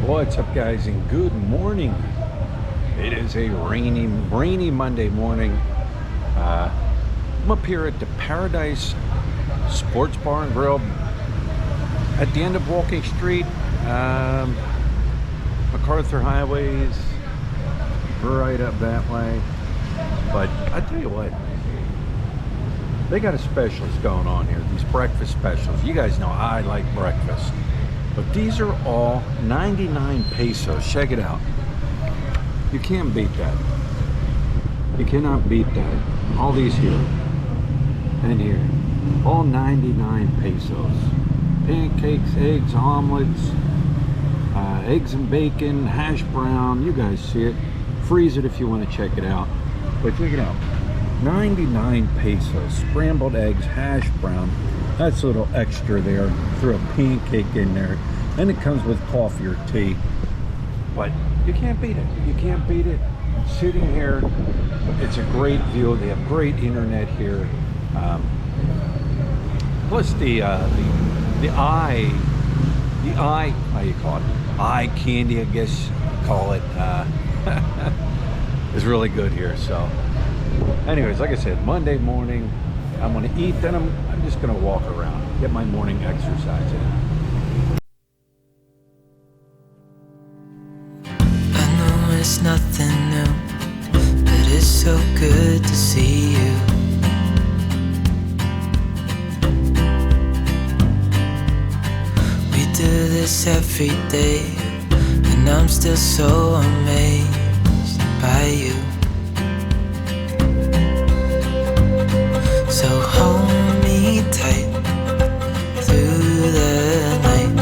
What's up, guys, and good morning. It is a rainy Monday morning. I'm up here at the Paradise Sports Bar and Grill at the end of Walking Street. MacArthur Highways right up that way. But I tell you what, they got a specials going on here, these breakfast specials. You guys know I like breakfast, but these are all 99 pesos. Check it out. You can't beat that. You cannot beat that. All these here and here, all 99 pesos. Pancakes, eggs, omelets, eggs and bacon, hash brown. You guys see it. Freeze it if you want to check it out. But check it out. 99 pesos. Scrambled eggs, hash brown. That's a little extra there. Throw a pancake in there. And it comes with coffee or tea. But you can't beat it. You can't beat it. Sitting here, it's a great view. They have great internet here. Plus the eye, how you call it? Eye candy, I guess you call it. Is really good here. So anyways, like I said, Monday morning, I'm gonna eat, then I'm just gonna walk around, get my morning exercise in. I know it's nothing new, but it's so good to see you. We do this every day, and I'm still so amazed by you. So hold me tight through the night.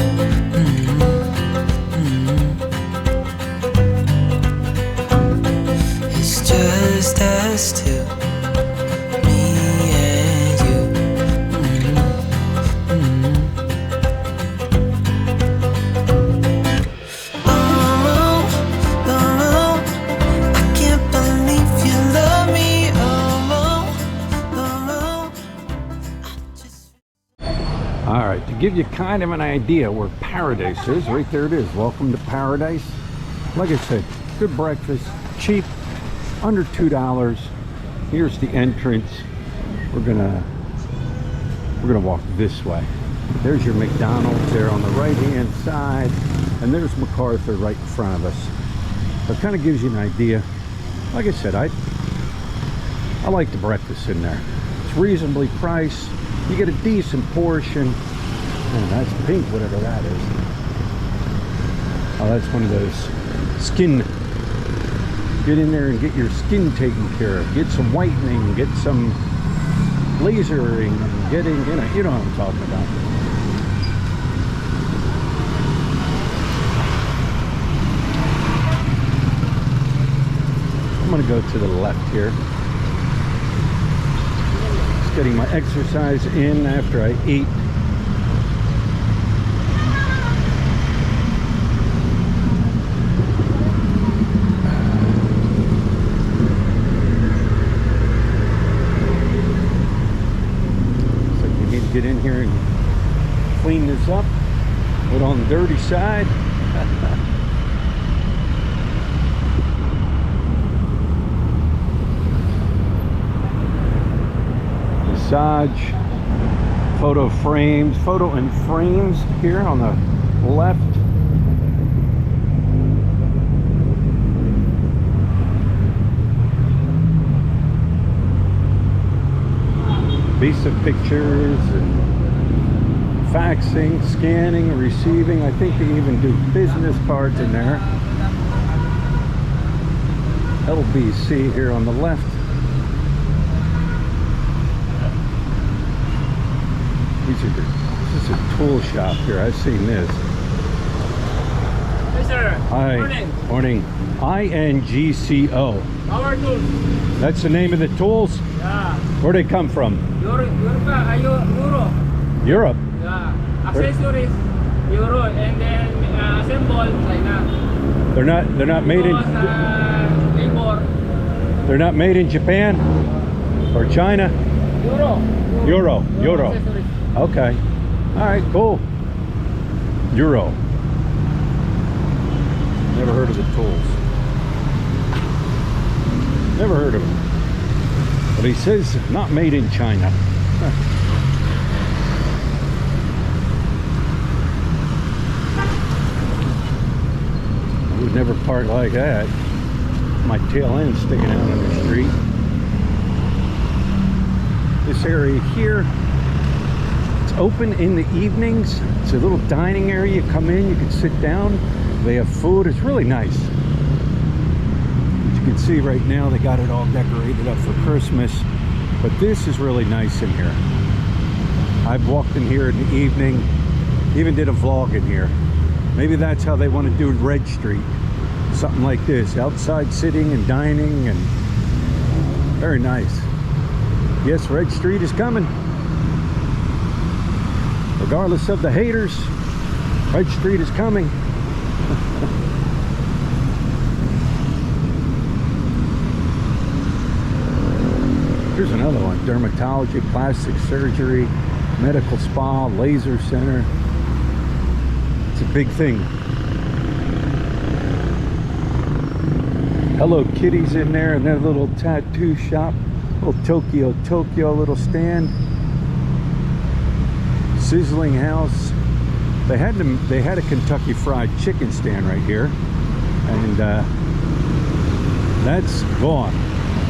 It's just us two, me and you. Oh, I can't believe you love me. All right, to give you kind of an idea where Paradise is, right there it is. Welcome to Paradise. Like I said, good breakfast, cheap, under $2. Here's the entrance. We're gonna walk this way. There's your McDonald's there on the right hand side, and there's MacArthur right in front of us. So it kind of gives you an idea. Like I said, I like the breakfast in there. It's reasonably priced. You get a decent portion. Oh, that's pink, whatever that is. Oh, that's one of those skin. Get in there and get your skin taken care of. Get some whitening, get some lasering, getting, you know what I'm talking about. I'm gonna go to the left here. Getting my exercise in after I eat. So you need to get in here and clean this up. Put on the dirty side. Massage, photo and frames here on the left. Visa pictures and faxing, scanning, receiving. I think they even do business cards in there. LBC here on the left. This is a tool shop here. I've seen this. Hey sir. Hi. Morning. INGCO. Power tools. That's the name of the tools? Yeah. Where'd they come from? Europe. Europe? Yeah. Accessories, Euro, and then assemble China. They're not made in labor. They're not made in Japan or China? Euro. Accessories. Okay. All right, cool. Euro. heard of the tools. Never heard of them. But he says not made in China. I would never park like that. My tail end sticking out on the street. This area here, it's open in the evenings. It's a little dining area. You come in, you can sit down. They have food. It's really nice. As you can see right now, they got it all decorated up for Christmas. But this is really nice in here. I've walked in here in the evening, even did a vlog in here. Maybe that's how they want to do Red Street. Something like this, outside sitting and dining, and very nice. Yes, Red Street is coming. Regardless of the haters, Red Street is coming. Here's another one. Dermatology, plastic surgery, medical spa, laser center. It's a big thing. Hello Kitty's in there, and their little tattoo shop. Little Tokyo little stand. Sizzling House. They had a Kentucky Fried Chicken stand right here, and that's gone.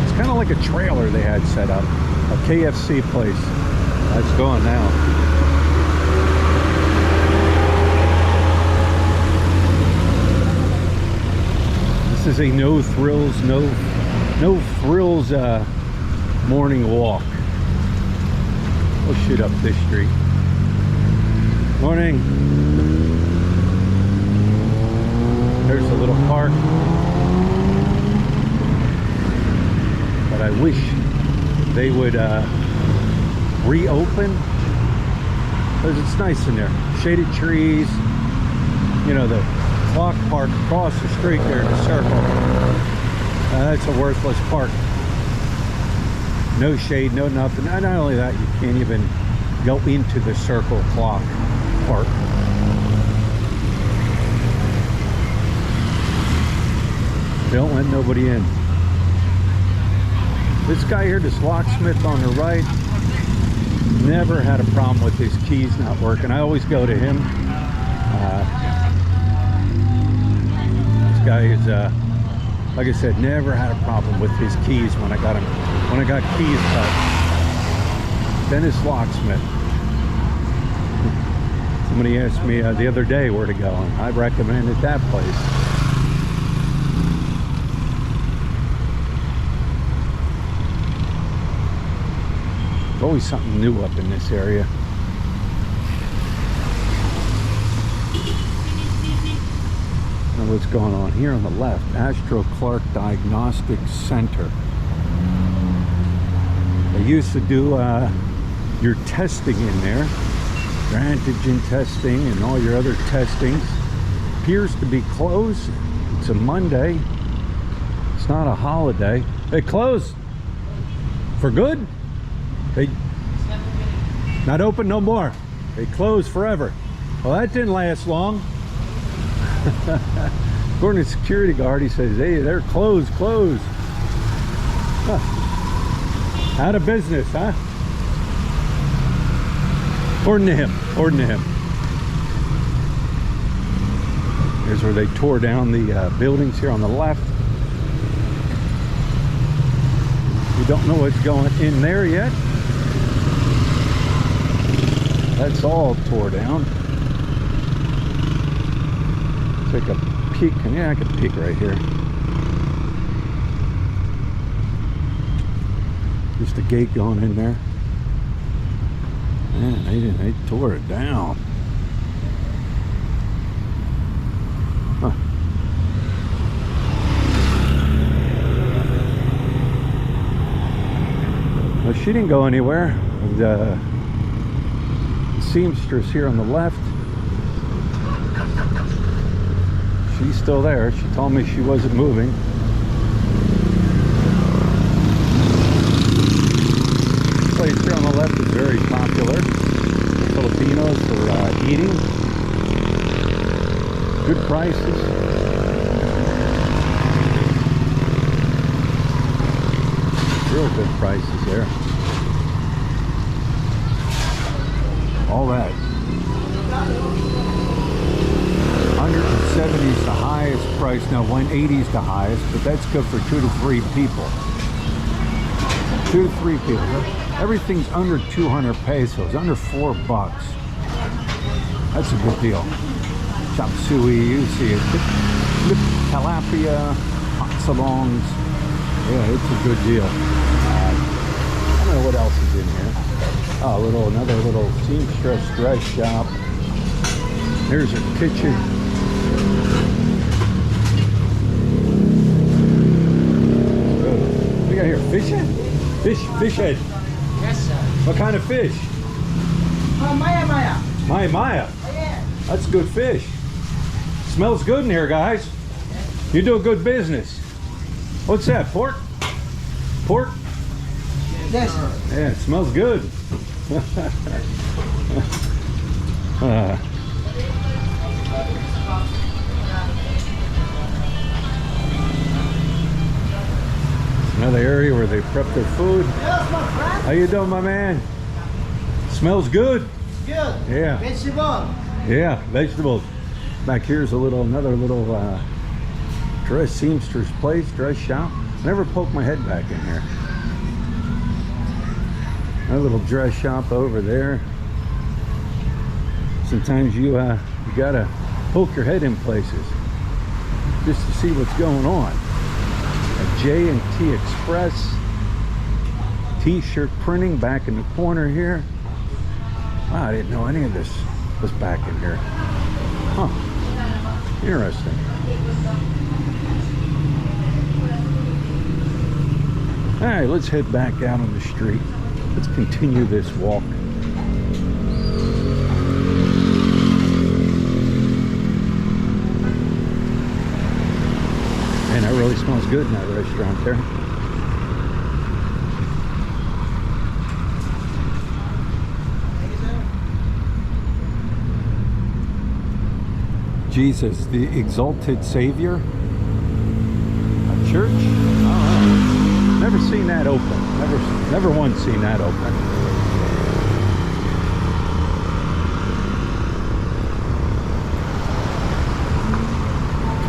It's kind of like a trailer they had set up, a KFC place. That's gone now. This is a no thrills morning walk. We'll shoot up this street. Morning. There's a little park. But I wish they would reopen, because it's nice in there. Shaded trees. You know, the clock park across the street there in a circle. That's a worthless park. No shade, no nothing. Not only that, you can't even go into the circle clock park. Don't let nobody in. This guy here, this locksmith on the right, never had a problem with his keys not working. I always go to him. This guy is, like I said, never had a problem with his keys when I got him. When I got keys cut. Dennis Locksmith. Somebody asked me the other day where to go, and I recommended that place. There's always something new up in this area. Now what's going on here on the left? Astro Clark Diagnostic Center. They used to do your testing in there, your antigen testing and all your other testings. Appears to be closed. It's a Monday. It's not a holiday. They closed for good. They not open no more. They closed forever. Well, that didn't last long. According to the security guard, he says, hey, they're closed. Huh. Out of business, huh? According to him. Here's where they tore down the buildings here on the left. We don't know what's going in there yet. That's all tore down. Take a peek. Yeah, I can peek right here. Just a gate going in there. Man, they tore it down. Huh. Well, she didn't go anywhere. The seamstress here on the left, she's still there. She told me she wasn't moving. This place here on the left is very popular. Filipinos for eating. Good prices. Real good prices there. All that. 170 is the highest price. Now 180 is the highest, but that's good for 2 to 3 people. 2 to 3 people. Everything's under 200 pesos, under $4. That's a good deal. Chop suey, you see it. Tilapia, hot salons. Yeah, it's a good deal. I don't know what else is in here. Oh, another little seamstress dress shop. Here's a kitchen. What do you got here? Fishing? Fish head. Yes, sir. What kind of fish? Maya. Maya. Yeah. That's good fish. Smells good in here, guys. You do a good business. What's that? Pork? Pork? Yes, sir. Yeah, it smells good. Another area where they prep their food. Yes, my friend. How you doing, my man? Smells good. Good. Yeah. Vegetable. Yeah, vegetables. Back here's another little dress seamstress place, dress shop. I never poke my head back in here. A little dress shop over there. Sometimes you gotta poke your head in places just to see what's going on. A J&T Express t-shirt printing back in the corner here. Wow, I didn't know any of this was back in here. Huh. Interesting. All right, let's head back out on the street. Let's continue this walk. Man, that really smells good in that restaurant there. Jesus, the exalted Savior. A church? Oh, never seen that open. Never once seen that open.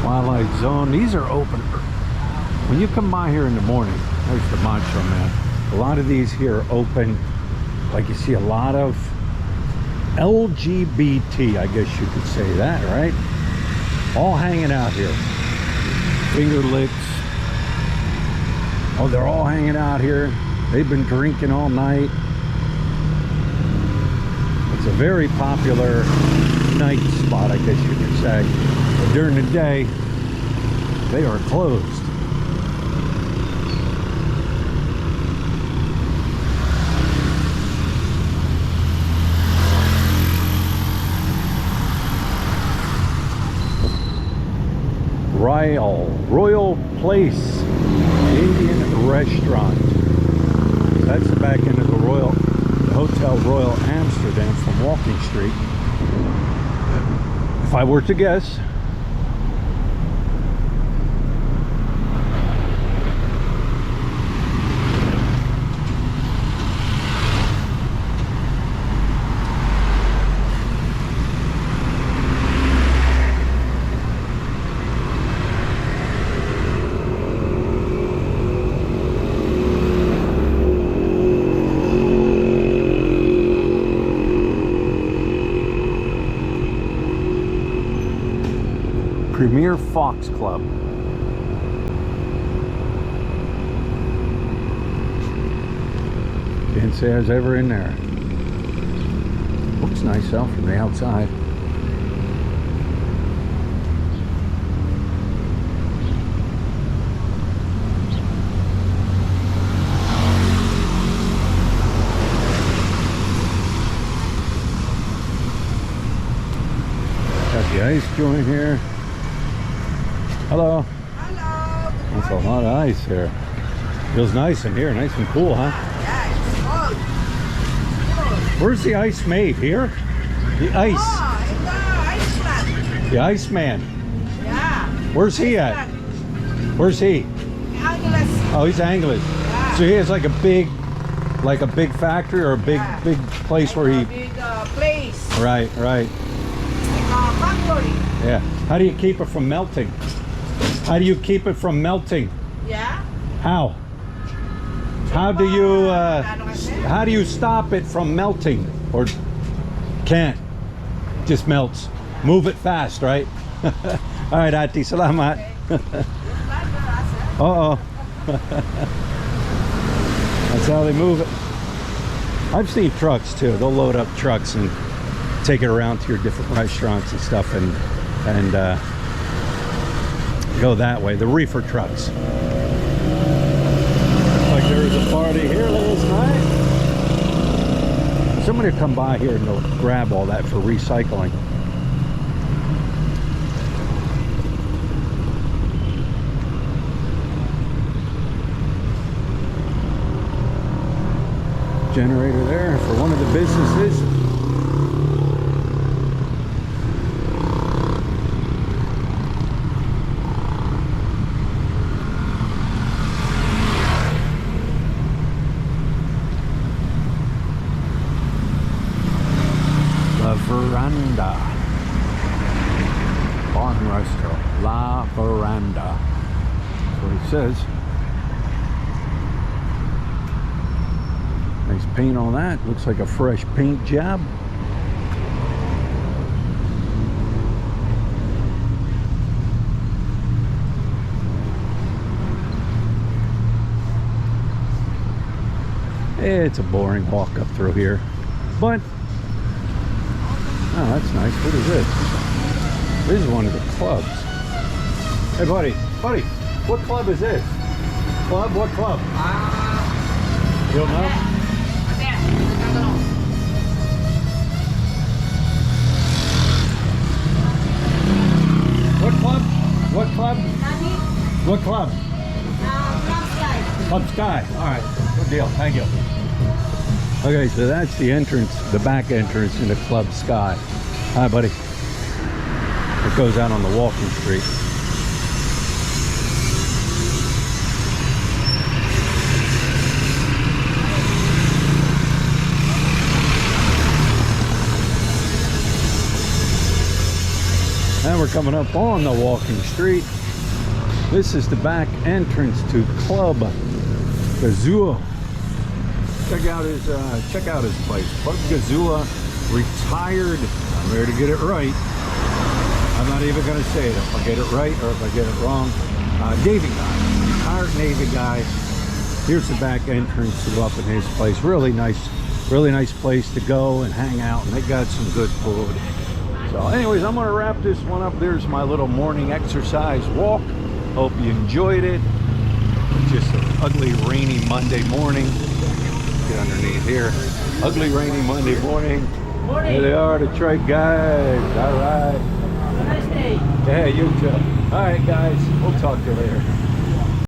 Twilight Zone. These are open. When you come by here in the morning, there's the Macho Man. A lot of these here are open. Like you see a lot of LGBT, I guess you could say that, right? All hanging out here. Finger licks. Oh, they're all hanging out here. They've been drinking all night. It's a very popular night spot, I guess you could say. But during the day, they are closed. Royal Place Indian Restaurant. That's the back end of the Hotel Royal Amsterdam from Walking Street. If I were to guess, Premier Fox Club. Can't say I was ever in there. Looks nice out from the outside. Got the ice joint here. Hello. Hello. That's a lot of ice here. Feels nice in here, nice and cool, huh? Yeah, it's cold. Where's the ice made? Here? The ice. Oh, in the Iceland. The Iceman. Yeah. Where's he at? Iceland. Where's he? Angeles. Oh, he's English. Yeah. So he has like a big factory or a big place where he. Big place. Right. Like a factory. Yeah. How do you keep it from melting? How do you keep it from melting? Yeah. How? How do you stop it from melting? Or can't? Just melts. Move it fast, right? All right, Ati. Salamat. Uh-oh. That's how they move it. I've seen trucks too. They'll load up trucks and take it around to your different restaurants and stuff and go that way. The reefer trucks. Looks like there was a party here last night. Somebody will come by here and they'll grab all that for recycling. Generator there for one of the businesses. La Veranda. Bar and restaurant. La Veranda. That's what it says. Nice paint on that. Looks like a fresh paint job. It's a boring walk up through here, but oh, that's nice. What is this? This is one of the clubs. Hey, buddy, what club is this? Club? What club? You don't know? What club? What club? What club? Club Sky. Club Sky. All right. Good deal. Thank you. Okay, so that's the entrance, the back entrance into Club Sky. Hi, buddy. It goes out on the walking street. And we're coming up on the walking street. This is the back entrance to Club Gazua. Check out his place. Club Gazua Retired. I'm here to get it right. I'm not even going to say it if I get it right or if I get it wrong. Navy guy, retired Navy guy. Here's the back entrance to up in his place. Really nice place to go and hang out, and they got some good food. So anyways, I'm going to wrap this one up. There's my little morning exercise walk. Hope you enjoyed it. Just an ugly, rainy Monday morning. Get underneath here. Ugly, rainy Monday morning. Here they are, the Detroit guys. All right. Nice day. Yeah, you too. All right, guys. We'll talk to you later.